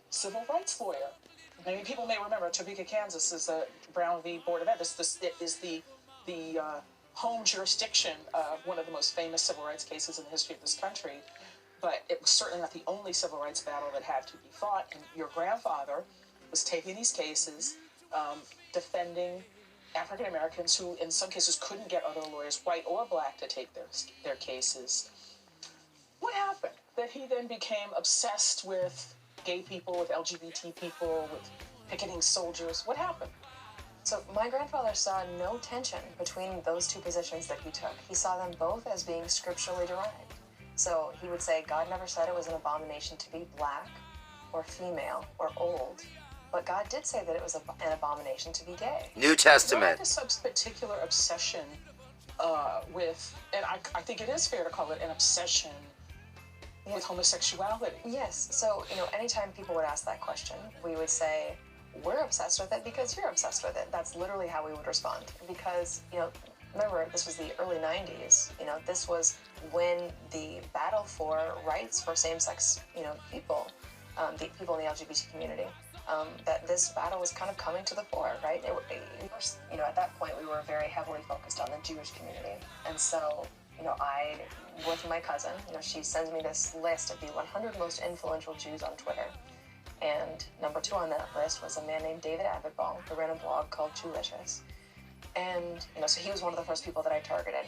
civil rights lawyer. Many people may remember Topeka, Kansas is a Brown v. Board of Ed. It is the home jurisdiction of one of the most famous civil rights cases in the history of this country. But it was certainly not the only civil rights battle that had to be fought. And your grandfather was taking these cases, defending African Americans who, in some cases, couldn't get other lawyers, white or black, to take their cases. What happened? That he then became obsessed with gay people, with LGBT people, with picketing soldiers. What happened? So my grandfather saw no tension between those two positions that he took. He saw them both as being scripturally derived. So he would say God never said it was an abomination to be black or female or old, but God did say that it was an abomination to be gay. New Testament. This particular obsession with, and I think it is fair to call it an obsession with homosexuality. Yes. So, anytime people would ask that question, we would say, we're obsessed with it because you're obsessed with it. That's literally how we would respond. Because, remember, this was the early 90s. This was when the battle for rights for same-sex, people, the people in the LGBT community, that this battle was kind of coming to the fore, right? At that point, we were very heavily focused on the Jewish community. And so, I, with my cousin, she sends me this list of the 100 most influential Jews on Twitter. And number 2 on that list was a man named David Abitbol, who ran a blog called Jewlicious. And, so he was one of the first people that I targeted.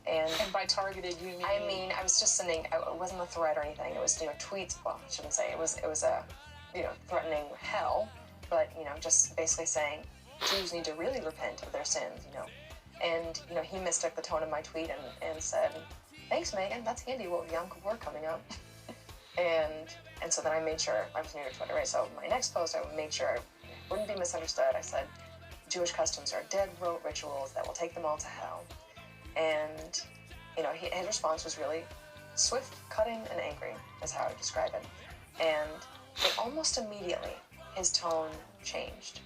And by targeted, you mean? I mean, I was just sending, it wasn't a threat or anything. It was, tweets, well, I shouldn't say. It was a, threatening hell, but, just basically saying Jews need to really repent of their sins, And, he mistook the tone of my tweet and said, thanks, Megan, that's handy, what with Yom Kippur coming up. And so then I made sure, I was new to Twitter, right? So my next post, I made sure I wouldn't be misunderstood. I said, Jewish customs are dead rote rituals that will take them all to hell. And, his response was really swift, cutting, and angry, is how I would describe it. And almost immediately, his tone changed.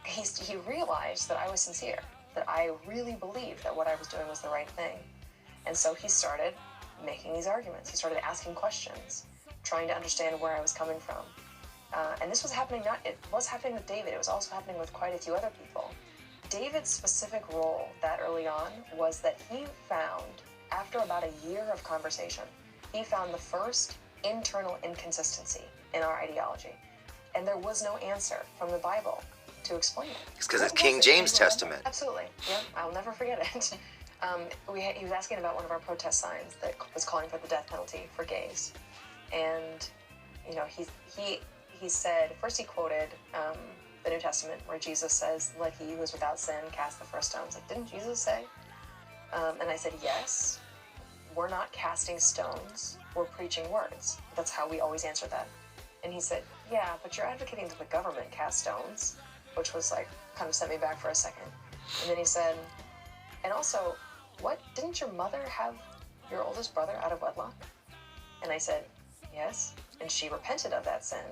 He realized that I was sincere, that I really believed that what I was doing was the right thing. And so he started making these arguments. He started asking questions, trying to understand where I was coming from. And this was happening, it was happening with David, it was also happening with quite a few other people. David's specific role that early on was that he found, after about a year of conversation, he found the first internal inconsistency in our ideology. And there was no answer from the Bible to explain it. It's because it's King James Testament. Absolutely. Yeah, I'll never forget it. He was asking about one of our protest signs that was calling for the death penalty for gays. And, he said, first he quoted the New Testament where Jesus says, let he who is without sin cast the first stone. I was like, didn't Jesus say? And I said, yes, we're not casting stones, we're preaching words. That's how we always answer that. And he said, yeah, but you're advocating that the government cast stones, which was like, kind of sent me back for a second. And then he said, and also, didn't your mother have your oldest brother out of wedlock? And I said, yes, and she repented of that sin,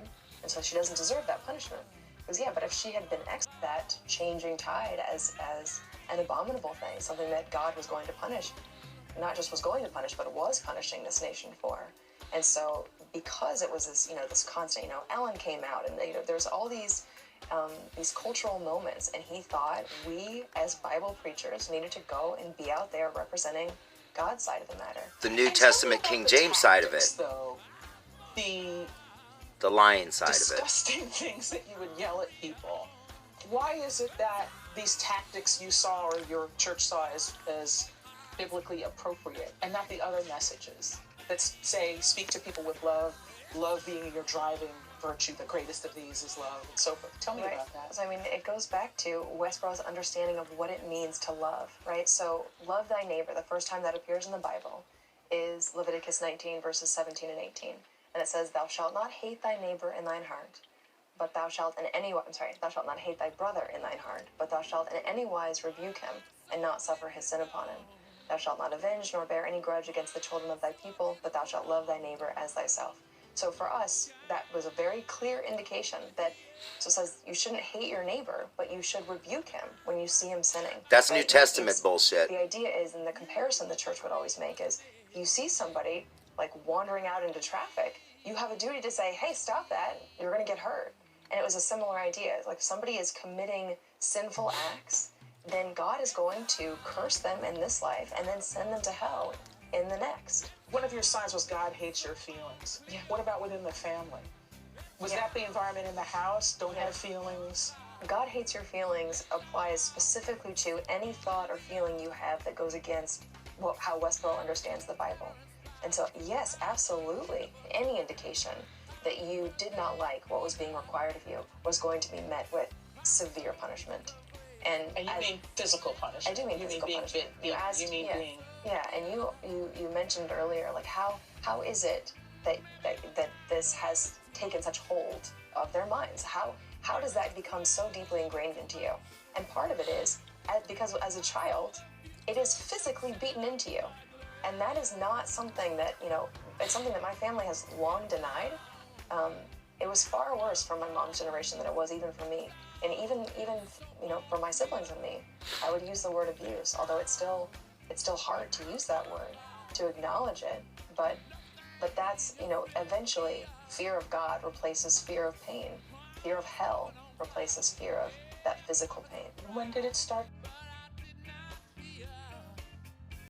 and so she doesn't deserve that punishment. He goes, yeah, but if she had been that changing tide as an abominable thing, something that God was going to punish, not just was going to punish, but was punishing this nation for. And so, because it was this constant, Ellen came out, and there's all these cultural moments, and he thought we, as Bible preachers, needed to go and be out there representing God's side of the matter. The New Testament King James side of it. Though, the lying side of it. Disgusting things that you would yell at people. Why is it that these tactics you saw or your church saw as biblically appropriate and not the other messages that say, speak to people with love being your driving virtue, the greatest of these is love, and so forth? Tell me about that. So, it goes back to Westboro's understanding of what it means to love, right? So, love thy neighbor, the first time that appears in the Bible is Leviticus 19, verses 17 and 18. And it says, thou shalt not hate thy neighbor in thine heart, but thou shalt thou shalt not hate thy brother in thine heart, but thou shalt in any wise rebuke him, and not suffer his sin upon him. Thou shalt not avenge nor bear any grudge against the children of thy people, but thou shalt love thy neighbor as thyself. So for us, that was a very clear indication that, so it says you shouldn't hate your neighbor, but you should rebuke him when you see him sinning. That's New Testament bullshit. The idea is, and the comparison the church would always make is, if you see somebody like wandering out into traffic, you have a duty to say, hey, stop that, you're going to get hurt. And it was a similar idea. Like, if somebody is committing sinful acts, then God is going to curse them in this life and then send them to hell in the next. One of your signs was God hates your feelings. Yeah. What about within the family? Was that the environment in the house? Don't have feelings? God hates your feelings applies specifically to any thought or feeling you have that goes against how Westboro understands the Bible. And so, yes, absolutely, any indication that you did not like what was being required of you was going to be met with severe punishment. And you mean physical punishment? I do mean physical punishment. Yeah, and you mentioned earlier, like, how is it that this has taken such hold of their minds? How does that become so deeply ingrained into you? And part of it is because as a child, it is physically beaten into you. And that is not something that, it's something that my family has long denied. It was far worse for my mom's generation than it was even for me. And even for my siblings and me, I would use the word abuse, although it's still hard to use that word, to acknowledge it. But that's, eventually fear of God replaces fear of pain. Fear of hell replaces fear of that physical pain. When did it start?